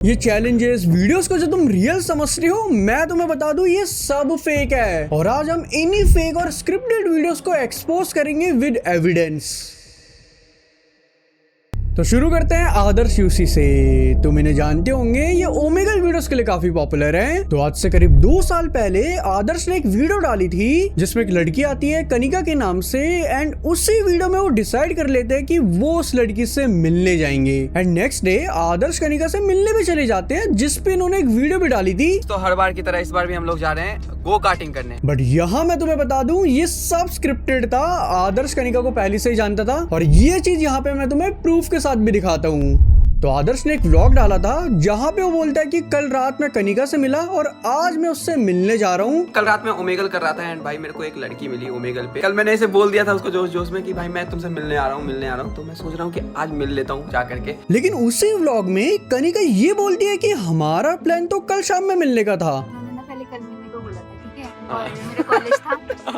ये challenges videos को जो तुम रियल समझ रहे हो, मैं तुम्हें बता दूं ये सब फेक है। और आज हम इन्हीं फेक और स्क्रिप्टेड वीडियोस को एक्सपोज करेंगे विद एविडेंस। तो शुरू करते हैं आदर्श यूसी से। तुम इन्हें जानते होंगे, ये ओमेगल वीडियोस के लिए काफी पॉपुलर हैं। तो आज से करीब 2 साल पहले आदर्श ने एक वीडियो डाली थी जिसमें एक लड़की आती है कनिका के नाम से, एंड उसी वीडियो में वो डिसाइड कर लेते हैं कि वो उस लड़की से मिलने जाएंगे। एंड नेक्स्ट डे आदर्श कनिका से मिलने भी चले जाते हैं, जिसपे इन्होंने एक वीडियो भी डाली थी। तो हर बार की तरह इस बार भी हम लोग जा रहे हैं गो कार्टिंग करने। बट यहाँ मैं तुम्हें बता दूं ये सब स्क्रिप्टेड था। आदर्श कनिका को पहले से ही जानता था, और ये चीज यहाँ पे मैं तुम्हें प्रूफ के साथ भी दिखाता हूँ। तो आदर्श ने एक व्लॉग डाला था जहाँ पे वो बोलता है कि कल रात मैं कनिका से मिला और आज मैं उससे मिलने जा रहा हूँ। कल रात में ओमेगल कर रहा था एंड भाई मेरे को एक लड़की मिली ओमेगल पे। कल मैंने ऐसे बोल दिया था उसको जोश जोश में कि भाई मैं तुमसे मिलने आ रहा हूँ। तो मैं सोच रहा हूँ कि आज मिल लेता हूँ जा करके। लेकिन उसी व्लॉग में कनिका ये बोलती है कि हमारा प्लान तो कल शाम में मिलने का था। पहले कल मिलने को बोला था, ठीक है, और मेरा कॉलेज था,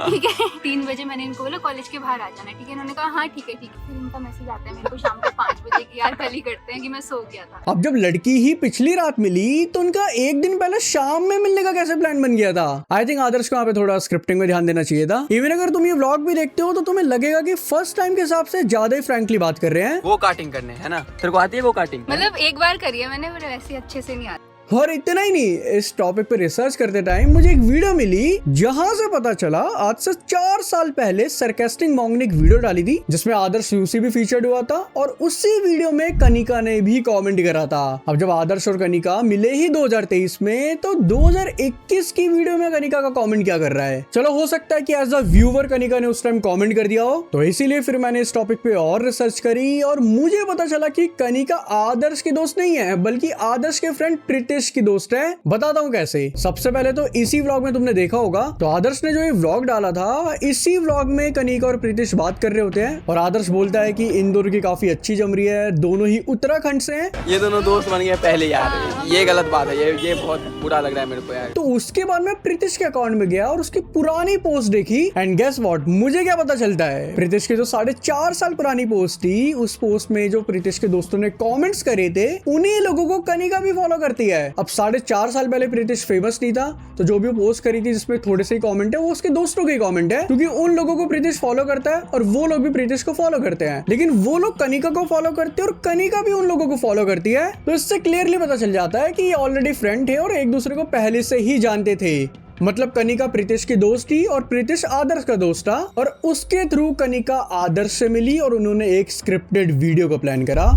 ठीक है। 3 बजे मैंने इनको बोला कॉलेज के बाहर आ जाना, ठीक है। इन्होंने कहा हाँ ठीक है। फिर इनका मैसेज आता है मेरे को शाम को 5 बजे कि यार कल ही करते हैं, कि मैं सो गया था। अब जब लड़की ही पिछली रात मिली तो उनका एक दिन पहले शाम में मिलने का कैसे प्लान बन गया था? आई थिंक आदर्श को यहाँ पे थोड़ा स्क्रिप्टिंग में ध्यान देना चाहिए था। इवन अगर तुम ये व्लॉग भी देखते हो तो तुम्हें लगेगा कि फर्स्ट टाइम के हिसाब से ज्यादा ही फ्रैंकली बात कर रहे हैं। गो कार्टिंग करने, है ना? तेरे को आती है गो कार्टिंग? मतलब एक बार करी है मैंने, पर वैसे अच्छे से नहीं आती। और इतना ही नहीं, इस टॉपिक पे रिसर्च करते टाइम मुझे एक वीडियो मिली जहां से पता चला आज से 4 साल पहले सरकास्टिक मॉन्ग ने एक वीडियो डाली थी जिसमें आदर्श यूसी भी फीचर्ड हुआ था, और उसी वीडियो में कनिका ने भी कमेंट करा था। अब जब आदर्श और कनिका मिले ही 2023 में, तो 2021 की वीडियो में कनिका का कमेंट क्या कर रहा है? चलो हो सकता है कि एज अ व्यूअर कनिका ने उस टाइम कमेंट कर दिया हो, तो इसीलिए फिर मैंने इस टॉपिक पे और रिसर्च करी और मुझे पता चला कि कनिका आदर्श की दोस्त नहीं है, बल्कि आदर्श के फ्रेंड प्रीतिश की दोस्त है। बताता हूँ कैसे। सबसे पहले तो इसी व्लॉग में तुमने देखा होगा, तो आदर्श ने जो ये व्लॉग डाला था, इसी व्लॉग में कनिका और प्रीतिश बात कर रहे होते हैं और आदर्श बोलता है कि इन दोनों की काफी अच्छी जम रही है, दोनों ही उत्तराखंड से हैं। ये दोनों दोस्त बन गए पहले यार, ये गलत बात है। ये बहुत बुरा लग रहा है मेरे को यार। तो उसके बाद मैं प्रीतिश के अकाउंट में गया और उसकी पुरानी पोस्ट देखी, एंड गेस व्हाट, मुझे क्या पता चलता है? प्रीतिश की जो 4.5 साल पुरानी पोस्ट थी, उस पोस्ट में जो प्रीतिश के दोस्तों ने कमेंट्स करे थे, उन्हीं लोगों को कनिका भी फॉलो करती है। अब 4.5 साल पहले प्रीतिश फेमस नहीं था, तो जो भी पोस्ट करी थी जिसमें थोड़े से कमेंट है, वो उसके दोस्तों के कमेंट है, क्योंकि उन लोगों को प्रीतिश फॉलो करता है और वो लोग भी प्रीतिश को फॉलो करते हैं। लेकिन वो लोग कनिका को फॉलो करते हैं और कनिका भी उन लोगों को फॉलो करती है। तो इससे क्लियरली पता चल जाता है कि ये ऑलरेडी फ्रेंड थे और एक दूसरे को पहले से ही जानते थे। मतलब कनिका प्रीतिश की दोस्त थी और प्रीतिश आदर्श का दोस्त था, और उसके थ्रू कनिका आदर्श से मिली और उन्होंने एक स्क्रिप्टेड वीडियो को प्लान करा।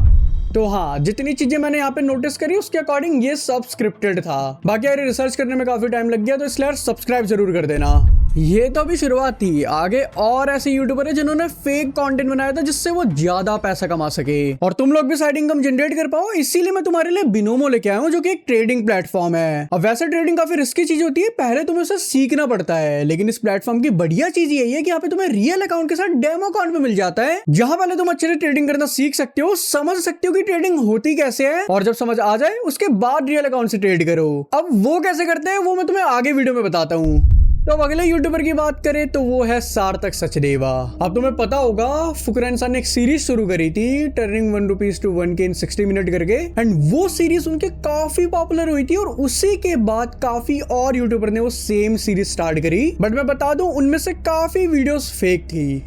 तो हाँ, जितनी चीजें मैंने यहाँ पे नोटिस करी उसके अकॉर्डिंग ये सब स्क्रिप्टेड था। बाकी यार रिसर्च करने में काफी टाइम लग गया, तो इसलिए सब्सक्राइब जरूर कर देना। ये तो अभी शुरुआत थी, आगे और ऐसे यूट्यूबर है जिन्होंने फेक कंटेंट बनाया था जिससे वो ज्यादा पैसा कमा सके और तुम लोग भी साइड इनकम जनरेट कर पाओ। इसीलिए मैं तुम्हारे लिए बिनोमो लेके आया हूँ, जो कि एक ट्रेडिंग प्लेटफॉर्म है। अब वैसे ट्रेडिंग काफी रिस्की चीज होती है, पहले तुम्हें उसे सीखना पड़ता है, लेकिन इस प्लेटफॉर्म की बढ़िया चीज यही है कि यहाँ पे तुम्हें रियल अकाउंट के साथ डेमो अकाउंट पे मिल जाता है, जहां पहले तुम अच्छे से ट्रेडिंग करना सीख सकते हो, समझ सकते हो कि ट्रेडिंग होती कैसे है, और जब समझ आ जाए उसके बाद रियल अकाउंट से ट्रेड करो। अब वो कैसे करते हैं वो मैं तुम्हें आगे वीडियो में बताता हूँ। तो अब अगले यूट्यूबर की बात करें तो वो है सार्थक सचदेवा। अब तुम्हें पता होगा फुकरा इंसान ने एक सीरीज शुरू करी थी, turning 1 rupees to 1K in 60 minute करके, एंड वो सीरीज उनके काफी पॉपुलर हुई थी, और उसी के बाद काफी और यूट्यूबर ने वो सेम सीरीज स्टार्ट करी। बट मैं बता दूं उनमें से काफी वीडियोस फेक थी।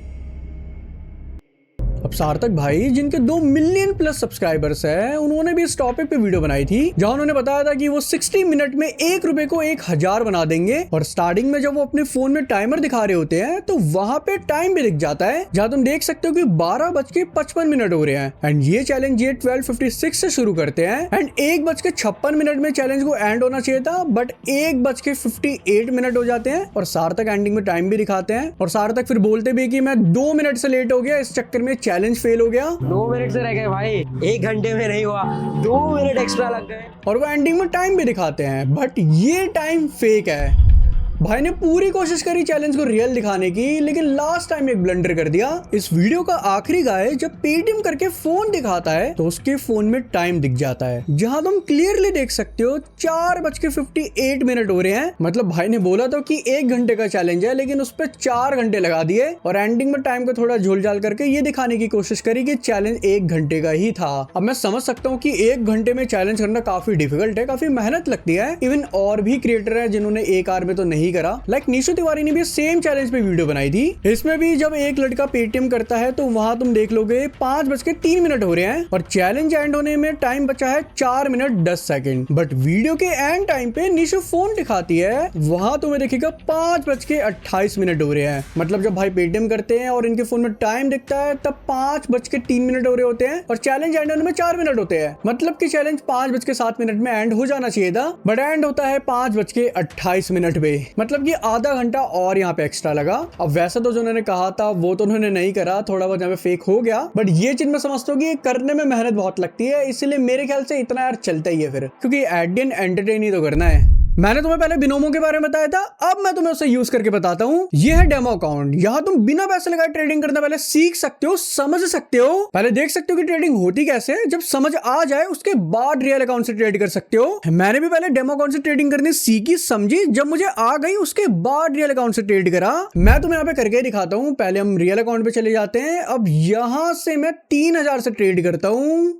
अब सार्थक भाई, जिनके 2 मिलियन प्लस सब्सक्राइबर्स है, उन्होंने भी इस टॉपिक पे वीडियो बनाई थी जहां उन्होंने बताया था कि वो 60 मिनट में 1 रुपए को 1000 बना देंगे। और स्टार्टिंग में जब वो अपने फोन में टाइमर दिखा रहे होते हैं तो वहां पे टाइम भी दिख जाता है, जहां तुम देख सकते हो कि 12:55 हो रहे हैं। एंड ये चैलेंज ये 12:56 से शुरू करते हैं, एंड 1:56 में चैलेंज को एंड होना चाहिए था, बट 1:58 हो जाते हैं, और सार्थक एंडिंग में टाइम भी दिखाते हैं। और सार्थक फिर बोलते भी कि मैं 2 मिनट से लेट हो गया, इस चक्कर में चैलेंज फेल हो गया। 2 मिनट से रह गए भाई, 1 घंटे में नहीं हुआ, 2 मिनट एक्स्ट्रा लग गए। और वो एंडिंग में टाइम भी दिखाते हैं, बट ये टाइम फेक है। भाई ने पूरी कोशिश करी चैलेंज को रियल दिखाने की, लेकिन लास्ट टाइम एक ब्लंडर कर दिया। इस वीडियो का आखिरी गाय जब पेटीएम करके फोन दिखाता है तो उसके फोन में टाइम दिख जाता है, जहां तुम क्लियरली देख सकते हो 4:58 हो रहे हैं। मतलब भाई ने बोला तो कि 1 घंटे का चैलेंज है, लेकिन उस पर 4 घंटे लगा दिए और एंडिंग में टाइम को थोड़ा झोल-झाल करके ये दिखाने की कोशिश करी कि चैलेंज 1 घंटे का ही था। अब मैं समझ सकता हूँ कि 1 घंटे में चैलेंज करना काफी डिफिकल्ट है, काफी मेहनत लगती है। इवन और भी क्रिएटर है जिन्होंने 1 आवर में तो नहीं करा। लाइक निशु तिवारी ने भी सेम चैलेंज पे वीडियो बनाई थी। इसमें भी जब एक लड़का पेटीएम करता है तो वहां तुम देख लोगे 5:03 हो रहे हैं और चैलेंज एंड होने में टाइम बचा है 4 मिनट 10 सेकंड। बट वीडियो के एंड टाइम पे निशु फोन दिखाती है, वहां तुम्हें दिखेगा 5:28 हो रहे हैं। मतलब जब भाई पेटीएम करते हैं और इनके फोन में टाइम दिखता है तब 5:03 हो रहे होते हैं और चैलेंज एंड होने में 4 मिनट होते हैं। मतलब कि चैलेंज 5:07 में एंड हो जाना चाहिए था, बट एंड होता है 5:28 पे। मतलब कि आधा घंटा और यहाँ पे एक्स्ट्रा लगा। अब वैसे तो जो उन्होंने कहा था वो तो उन्होंने नहीं करा, थोड़ा बहुत यहाँ पे फेक हो गया, बट ये चीज मैं समझता हूँ कि करने में मेहनत बहुत लगती है, इसलिए मेरे ख्याल से इतना यार चलता ही है फिर, क्योंकि एडियन एंटरटेन ही तो करना है। मैंने तुम्हें पहले बिनोमो के बारे में बताया था, अब मैं तुम्हें उसे यूज करके बताता हूँ। ये है डेमो अकाउंट। यहाँ तुम बिना पैसे लगाए ट्रेडिंग करना पहले सीख सकते हो, समझ सकते हो, पहले देख सकते हो कि ट्रेडिंग होती कैसे है। जब समझ आ जाए उसके बाद रियल अकाउंट से ट्रेड कर सकते हो। मैंने भी पहले डेमो अकाउंट से ट्रेडिंग करनी सीखी समझी, जब मुझे आ गई उसके बाद रियल अकाउंट से ट्रेड करा। मैं तुम्हें यहाँ पे करके दिखाता हूँ। पहले हम रियल अकाउंट पे चले जाते हैं। अब यहाँ से मैं 3000 से ट्रेड करता हूँ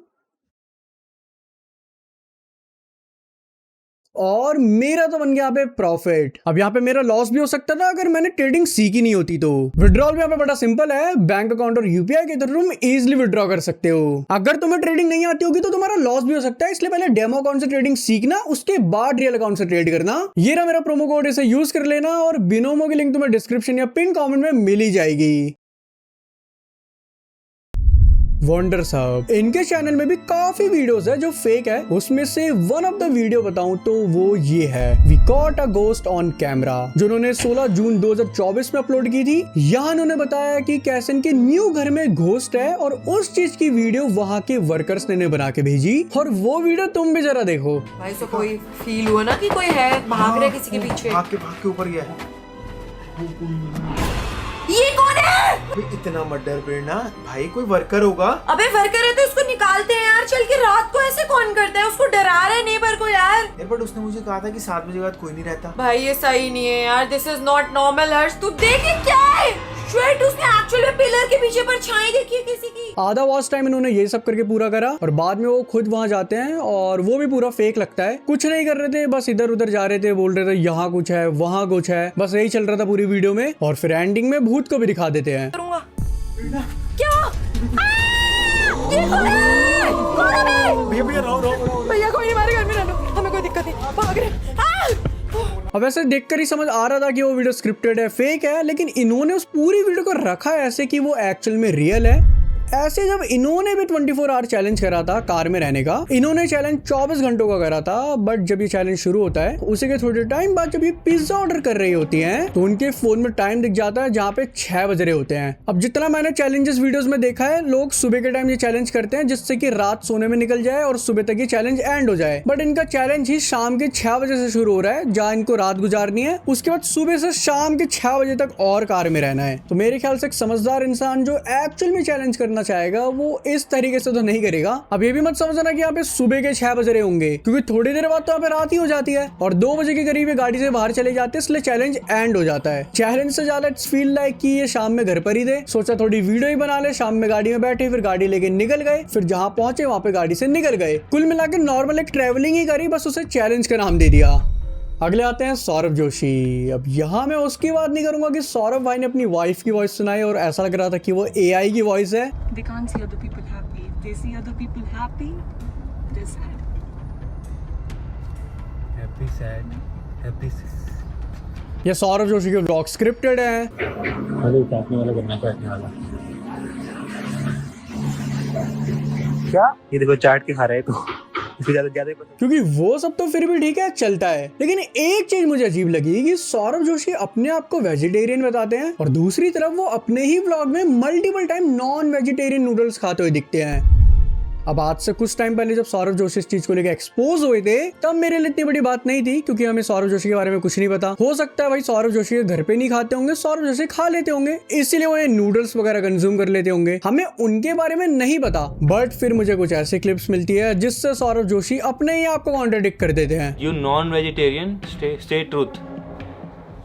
और मेरा तो बन गया यहाँ पे प्रॉफिट। अब यहाँ पे मेरा लॉस भी हो सकता था अगर मैंने ट्रेडिंग सीखी नहीं होती तो। विड्रॉल भी यहाँ पे बड़ा सिंपल है, बैंक अकाउंट और यूपीआई के थ्रू तुम इजीली विड्रॉ कर सकते हो। अगर तुम्हें ट्रेडिंग नहीं आती होगी तो तुम्हारा लॉस भी हो सकता है, इसलिए पहले डेमो अकाउंट से ट्रेडिंग सीखना, उसके बाद रियल अकाउंट से ट्रेड करना। ये रहा मेरा प्रोमो कोड, इसे यूज कर लेना और बिनोमो की लिंक तुम्हें डिस्क्रिप्शन या पिन कॉमेंट में मिल ही जाएगी। वंडर साहब, इनके चैनल में भी काफी वीडियोस है जो फेक है। उसमें से वन ऑफ द वीडियो बताऊं तो वो ये है, we caught a ghost on camera, जो उन्होंने 16 जून 2024 में अपलोड की थी। यहाँ उन्होंने बताया कि कैसे इनके न्यू घर में घोस्ट है और उस चीज की वीडियो वहाँ के वर्कर्स ने बना के भेजी। और वो वीडियो तुम भी जरा देखो भाई। तो कोई फील हुआ ना कि कोई है, भाग रहा है किसी के पीछे, भाग के ऊपर गया है। ये कौन है? इतना मत डर प्रेरणा, भाई कोई वर्कर होगा। अबे वर्कर है तो उसको निकालते हैं यार, चल के। रात को ऐसे कौन करता है? उसको डरा रहा है नेबर को यार। बट उसने मुझे कहा था कि 7 बजे बाद कोई नहीं रहता। भाई ये सही नहीं है यार, दिस इज नॉट नॉर्मल। हर्ष तू देख ये क्या है? श्वेत, उसने एक्चुअली पिलर के पीछे परछाई देखी है किसी की। आधा वॉच टाइम इन्होंने ये सब करके पूरा करा और बाद में वो खुद वहां जाते हैं और वो भी पूरा फेक लगता है। कुछ नहीं कर रहे थे, बस इधर उधर जा रहे थे, बोल रहे थे यहाँ कुछ है वहाँ कुछ है, बस यही चल रहा था पूरी वीडियो में। और फिर एंडिंग में भूत को भी दिखा देते हैं। क्या? ये कौन है? कौन है बे? भैया रहो। भैया कोई हमारे घर में रहना, हमें कोई दिक्कत नहीं, भाग रहे। अब ऐसे देखकर ही समझ आ रहा था कि वो वीडियो स्क्रिप्टेड है, फेक है, लेकिन इन्होंने उस पूरी वीडियो को रखा ऐसे कि वो एक्चुअल में रियल है। ऐसे जब इन्होंने भी 24 आवर चैलेंज करा था कार में रहने का, इन्होंने चैलेंज 24 घंटों का करा था। बट जब ये चैलेंज शुरू होता है उसी के थोड़े टाइम बाद जब ये पिज्जा ऑर्डर कर रही होती हैं तो उनके फोन में टाइम दिख जाता है जहाँ पे 6 बज रहे होते हैं। अब जितना मैंने चैलेंजेस वीडियोस में देखा है, लोग सुबह के टाइम ये चैलेंज करते हैं जिससे कि रात सोने में निकल जाए और सुबह तक ये चैलेंज एंड हो जाए। बट इनका चैलेंज ही शाम के 6 बजे से शुरू हो रहा है, जहाँ इनको रात गुजारनी है, उसके बाद सुबह से शाम के 6 बजे तक और कार में रहना है। तो मेरे ख्याल से एक समझदार इंसान जो एक्चुअल में चैलेंज करना चाहेगा वो इस तरीके से तो नहीं करेगा। अब ये भी मत समझना कि यहाँ पे सुबह के 6 बज रहे होंगे, क्योंकि थोड़ी देर बाद तो यहाँ पे रात ही हो जाती है और 2 बजे के करीब गाड़ी से बाहर चले जाते हैं, इसलिए चैलेंज एंड हो जाता है। चैलेंज से ज्यादा इट्स फील लाइक कि ये शाम में घर पर ही थे, सोचा थोड़ी वीडियो ही बना ले। शाम में गाड़ी में बैठे, फिर गाड़ी लेके निकल गए, फिर जहाँ पहुंचे वहां पे गाड़ी से निकल गए। कुल मिला के नॉर्मल एक ट्रेवलिंग ही करी, बस उसे चैलेंज का नाम दे दिया। अगले आते हैं सौरभ जोशी। अब यहाँ मैं उसकी बात नहीं करूंगा कि सौरभ भाई ने अपनी वाइफ की वॉइस सुनाई और ऐसा लग रहा था कि वो AI की वॉइस है। They can't see other people happy. If they see other people happy, they're sad. Happy, sad, happy. ये सौरभ जोशी के व्लॉग स्क्रिप्टेड है। अरे काटने वाला बनना काटने वाला क्या? ये देखो चाट के खा रहे हैं तो इससे ज्यादा क्योंकि वो सब तो फिर भी ठीक है, चलता है, लेकिन एक चीज मुझे अजीब लगी कि सौरभ जोशी अपने आप को वेजिटेरियन बताते हैं और दूसरी तरफ वो अपने ही व्लॉग में multiple time non vegetarian noodles खाते हुए दिखते हैं। अब आज से कुछ टाइम पहले जब सौरभ जोशी इस चीज को लेकर एक्सपोज हुए थे तब मेरे लिए इतनी बड़ी बात नहीं थी, क्योंकि हमें सौरभ जोशी के बारे में कुछ नहीं पता। हो सकता है भाई सौरभ जोशी के घर पे नहीं खाते होंगे, सौरभ जोशी खा लेते होंगे, इसीलिए वो ये नूडल्स वगैरह कंज्यूम कर लेते होंगे, हमें उनके बारे में नहीं पता। बट फिर मुझे कुछ ऐसी क्लिप्स मिलती है जिससे सौरभ जोशी अपने ही आप को कॉन्ट्रडिक्ट कर देते हैं। You non vegetarian, stay truth.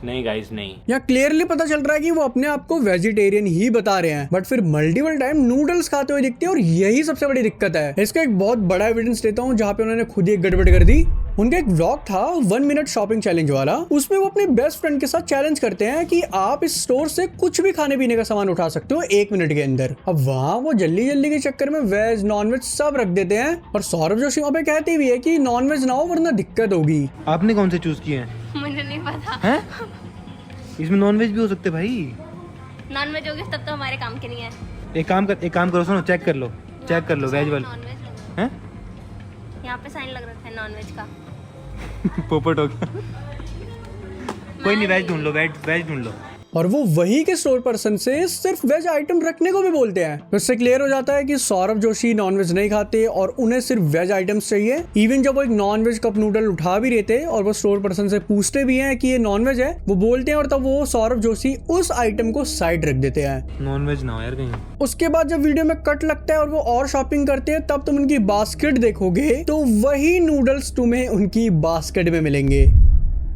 नहीं गाइस नहीं, यहाँ क्लियरली पता चल रहा है कि वो अपने आप को वेजिटेरियन ही बता रहे हैं, बट फिर मल्टीपल टाइम नूडल्स खाते हुए दिखते हैं, और यही सबसे बड़ी दिक्कत है। इसका एक बहुत बड़ा एविडेंस देता हूँ जहाँ पे उन्होंने खुद ही एक गड़बड़ कर दी। उनका एक व्लॉग था 1 मिनट शॉपिंग चैलेंज वाला, उसमें वो अपने बेस्ट फ्रेंड के साथ चैलेंज करते हैं कि आप इस स्टोर से कुछ भी खाने पीने का सामान उठा सकते हो 1 मिनट के अंदर। अब वहाँ वो जल्दी जल्दी के चक्कर में वेज नॉन वेज सब रख देते हैं, और सौरभ जोशी वहाँ पे कहते भी है कि नॉन वेज ना हो वरना दिक्कत होगी। आपने कौन से चूज किए हैं? मुझे नहीं पता। हैं? इसमें नॉन वेज भी हो सकते भाई। नॉन वेज होगी तब तो हमारे काम के नहीं है। एक काम करो, सुनो, चेक कर लो वेज वाला। नॉन वेज हैं? यहाँ पे साइन लग रखा है नॉन वेज का। पोपट हो गया। कोई नहीं, वेज ढूंढ लो, वेज ढूंढ लो। और वो वही के स्टोर पर्सन से सिर्फ वेज आइटम रखने को भी बोलते हैं। तो इससे क्लियर हो जाता है कि सौरभ जोशी नॉनवेज नहीं खाते और उन्हें सिर्फ वेज आइटम्स चाहिए। इवन जब वो एक नॉनवेज कप नूडल उठा भी रहते हैं और वो स्टोर पर्सन से पूछते भी हैं कि ये नॉनवेज है, वो बोलते हैं, और तब वो सौरभ जोशी उस आइटम को साइड रख देते हैं। नॉनवेज ना हो यार कहीं। उसके बाद जब वीडियो में कट लगता है और वो और शॉपिंग करते हैं, तब तुम उनकी बास्केट देखोगे तो वही नूडल्स तुम्हें उनकी बास्केट में मिलेंगे।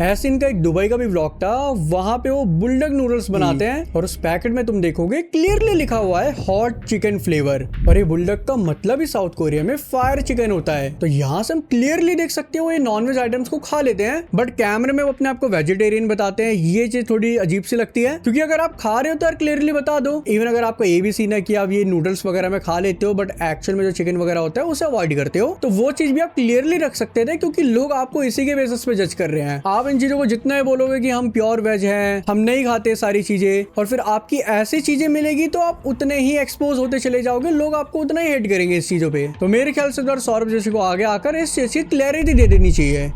ऐसे इनका एक दुबई का भी व्लॉग था, वहां पे वो बुलडॉग नूडल्स बनाते हैं और उस पैकेट में तुम देखोगे क्लियरली लिखा हुआ है हॉट चिकन फ्लेवर, और ये बुलडॉग का मतलब ही साउथ कोरिया में फायर चिकन होता है। तो यहाँ से हम क्लियरली देख सकते हो ये नॉनवेज आइटम्स को खा लेते हैं, बट कैमरे में वो अपने आप को वेजिटेरियन बताते हैं। ये चीज थोड़ी अजीब सी लगती है, क्योंकि अगर आप खा रहे हो तो यार क्लियरली बता दो। इवन अगर आपको ये भी सीन है कि आप ये नूडल्स वगैरह में खा लेते हो बट एक्चुअल में जो चिकन वगैरह होता है उसे अवॉइड करते हो, तो वो चीज भी आप क्लियरली रख सकते थे, क्योंकि लोग आपको इसी के बेसिस पे जज कर रहे हैं। आप इन चीजों को जितना बोलोगे कि हम प्योर वेज हैं, हम नहीं खाते सारी चीजें, और फिर आपकी ऐसी चीजें मिलेगी तो आप उतने ही एक्सपोज होते चले जाओगे, लोग आपको उतना ही हेट करेंगे इस चीजों पे। तो मेरे ख्याल से सौरभ जोशी को आगे आकर इस चीज की क्लैरिटी दे देनी चाहिए।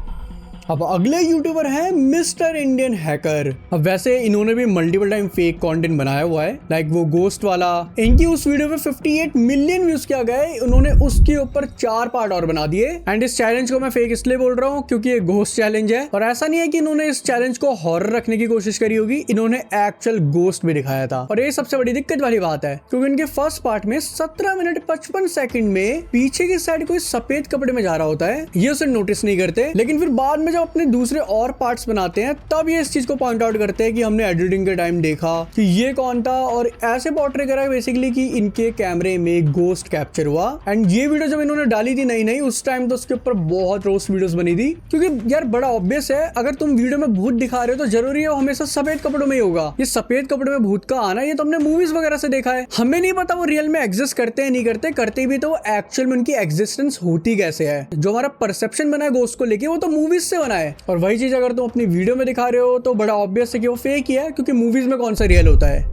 अब अगले यूट्यूबर है मिस्टर इंडियन हैकर। अब वैसे इन्होंने भी मल्टीपल टाइम फेक कंटेंट बनाया हुआ है, लाइक वो गोस्ट वाला। इनकी उस वीडियो पे 58 मिलियन व्यूज किया गए, उन्होंने उसके ऊपर 4 पार्ट और बना दिए। एंड इस चैलेंज को मैं फेक इसलिए बोल रहा हूँ क्योंकि ये गोस्ट चैलेंज है, और ऐसा नहीं है कि इन्होंने इस चैलेंज को हॉरर रखने की कोशिश करी होगी, इन्होंने एक्चुअल गोस्ट भी दिखाया था। और ये सबसे बड़ी दिक्कत वाली बात है, क्योंकि इनके फर्स्ट पार्ट में 17 मिनट 55 सेकंड में पीछे की साइड कोई सफेद कपड़े में जा रहा होता है, ये उसे नोटिस नहीं करते। लेकिन फिर बाद में जब अपने दूसरे और पार्ट्स बनाते हैं तब ये इस चीज को पॉइंट आउट करते हैं कि हमने एडिटिंग के टाइम देखा कि ये कौन था, और ऐसे पोर्ट्रे करा है बेसिकली कि इनके कैमरे में गोस्ट कैप्चर हुआ। एंड ये वीडियो जब इन्होंने डाली थी नई उस टाइम तो उसके ऊपर बहुत रोस्ट वीडियोस बनी थी, क्योंकि यार बड़ा ऑब्वियस है, अगर तुम वीडियो में भूत दिखा रहे हो तो जरूरी है वो हमेशा सफेद कपड़ों में ही होगा। ये सफेद कपड़ों में भूत का आना ये तो हमने मूवीज वगैरह से देखा है, हमें नहीं पता वो रियल में एग्जिस्ट करते हैं नहीं करते, करते भी तो एक्चुअल में उनकी एग्जिस्टेंस होती कैसे है। जो हमारा परसेप्शन बना है गोस्ट को लेके वो तो मूवीज से बना है, और वही चीज अगर तुम अपनी वीडियो में दिखा रहे हो तो बड़ा ऑब्वियस है कि वो फेक ही है, क्योंकि मूवीज में कौन सा रियल होता है।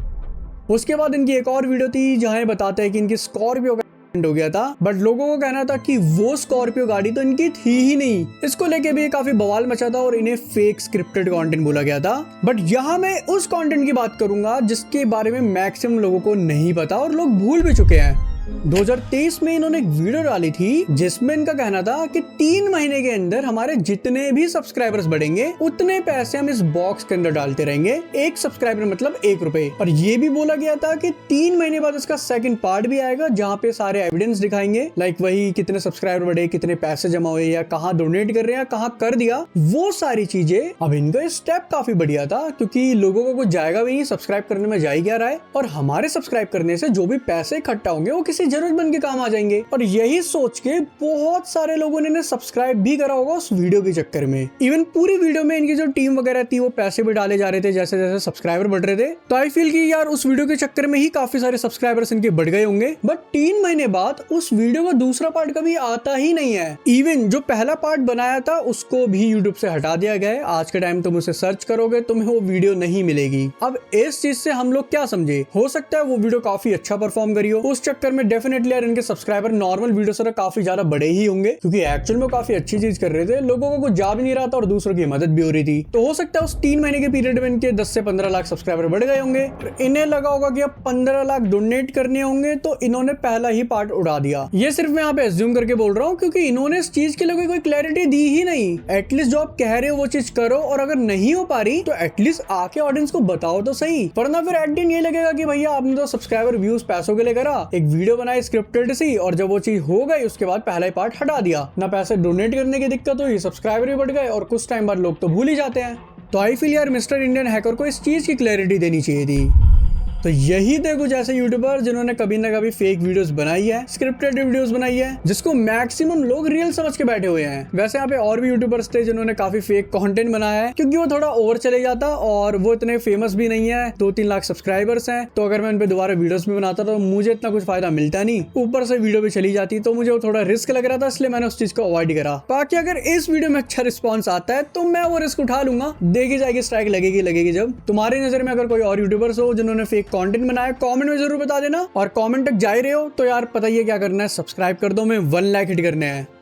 उसके बाद इनकी एक और वीडियो थी जहां बताते हैं कि इनकी स्कॉर्पियो का हो गया था, बट लोगों को कहना था कि वो स्कॉर्पियो गाड़ी तो इनकी थी ही नहीं। इसको लेके भी काफी बवाल मचा था और इन्हें फेक स्क्रिप्टेड कंटेंट बोला गया था। बट यहाँ मैं उस कंटेंट की बात करूंगा जिसके बारे में मैक्सिमम लोगों को नहीं पता और लोग भूल भी चुके हैं। 2023 में इन्होंने एक वीडियो डाली थी जिसमें इनका कहना था कि 3 महीने के अंदर हमारे जितने भी सब्सक्राइबर्स बढ़ेंगे उतने पैसे हम इस बॉक्स के अंदर डालते रहेंगे, 1 सब्सक्राइबर मतलब 1 रुपए। और ये भी बोला गया था कि 3 महीने बाद इसका सेकंड पार्ट भी आएगा जहाँ पे सारे एविडेंस दिखाएंगे, लाइक वही कितने सब्सक्राइबर बढ़े, कितने पैसे जमा हुए, या कहाँ डोनेट कर रहे हैं, कहाँ कर दिया, वो सारी चीजें। अब इनका स्टेप काफी बढ़िया था क्योंकि लोगों को कुछ जाएगा भी नहीं, सब्सक्राइब करने में जा ही क्या रहा है, और हमारे सब्सक्राइब करने से जो भी पैसे इकट्ठा होंगे वो जरूरतमंद के काम आ जाएंगे। और यही सोच के बहुत सारे लोगों ने सब्सक्राइब भी करा होगा उस वीडियो के चक्कर में। इवन पूरी वीडियो में इनकी जो टीम वगैरह थी वो पैसे भी डाले जा रहे थे जैसे जैसे सब्सक्राइबर बढ़ रहे थे। तो आई फील कि यार उस वीडियो के चक्कर में ही काफी सारे सब्सक्राइबर्स इनके बढ़ गए होंगे। बट 3 महीने बाद उस वीडियो का दूसरा पार्ट कभी आता ही नहीं है। इवन जो पहला पार्ट बनाया था उसको भी यूट्यूब से हटा दिया गया है। आज के टाइम तुम उसे सर्च करोगे तुम्हें वो वीडियो नहीं मिलेगी। अब इस चीज से हम लोग क्या समझे, हो सकता है वो वीडियो काफी अच्छा परफॉर्म करी हो, उस चक्कर में डेफिनेटली यार इनके सब्सक्राइबर नॉर्मल वीडियो से काफी ज्यादा बड़े ही होंगे, क्योंकि एक्चुअल में काफी अच्छी चीज कर रहे थे, लोगों को कुछ जा भी नहीं रहा था और दूसरों की मदद भी हो रही थी। तो हो सकता है उस 3 महीने के पीरियड में इनके 10 से 15 लाख सब्सक्राइबर बढ़ गए होंगे। इन्हें लगा होगा कि अब 15 लाख डोनेट करने होंगे, तो इन्होंने पहला ही पार्ट उड़ा दिया। ये सिर्फ मैं यहाँ पे एज्यूम करके बोल रहा हूँ, क्योंकि इन्होंने इस चीज के लिए कोई क्लैरिटी दी ही नहीं। एटलीस्ट जो आप कह रहे हो वो चीज करो, और अगर नहीं हो पा रही तो एटलीस्ट आके ऑडियंस को बताओ तो सही, वरना फिर एट दिन ये लगेगा कि भैया आपने तो सब्सक्राइबर व्यूज पैसों के लिए करा, एक वीडियो बनाई स्क्रिप्टेड सी, और जब वो चीज हो गई उसके बाद पहला ही पार्ट हटा दिया, ना पैसे डोनेट करने की दिक्कत हुई, सब्सक्राइबर भी बढ़ गए और कुछ टाइम बाद लोग तो भूल ही जाते हैं। तो आई फील यार मिस्टर इंडियन हैकर को इस चीज की क्लैरिटी देनी चाहिए थी। तो यही थे कुछ ऐसे यूट्यूबर जिन्होंने कभी ना कभी फेक वीडियोस बनाई है, स्क्रिप्टेड वीडियोस बनाई है, जिसको मैक्सिमम लोग रियल समझ के बैठे हुए हैं। वैसे यहाँ पे और भी यूट्यूबर्स थे जिन्होंने काफी फेक कंटेंट बनाया है, क्योंकि वो थोड़ा ओवर चले जाता और वो इतने फेमस भी नहीं है, 2-3 लाख सब्सक्राइबर्स हैं, तो अगर मैं उन पे दोबारा वीडियोस भी बनाता तो मुझे इतना कुछ फायदा मिलता नहीं, ऊपर से वीडियो भी चली जाती, तो मुझे वो थोड़ा रिस्क लग रहा था, इसलिए मैंने उस चीज को अवॉइड करा। बाकी अगर इस वीडियो में अच्छा रिस्पॉन्स आता है तो मैं वो रिस्क उठा लूंगा, देखी जाएगी, स्ट्राइक लगेगी जब। तुम्हारी नजर में अगर कोई और यूट्यूबर्स हो जिन्होंने फेक कंटेंट बनाया, कमेंट में जरूर बता देना। और कमेंट तक जा ही रहे हो तो यार पता ही है क्या करना है, सब्सक्राइब कर दो, मैं 1 लाख हिट करने हैं।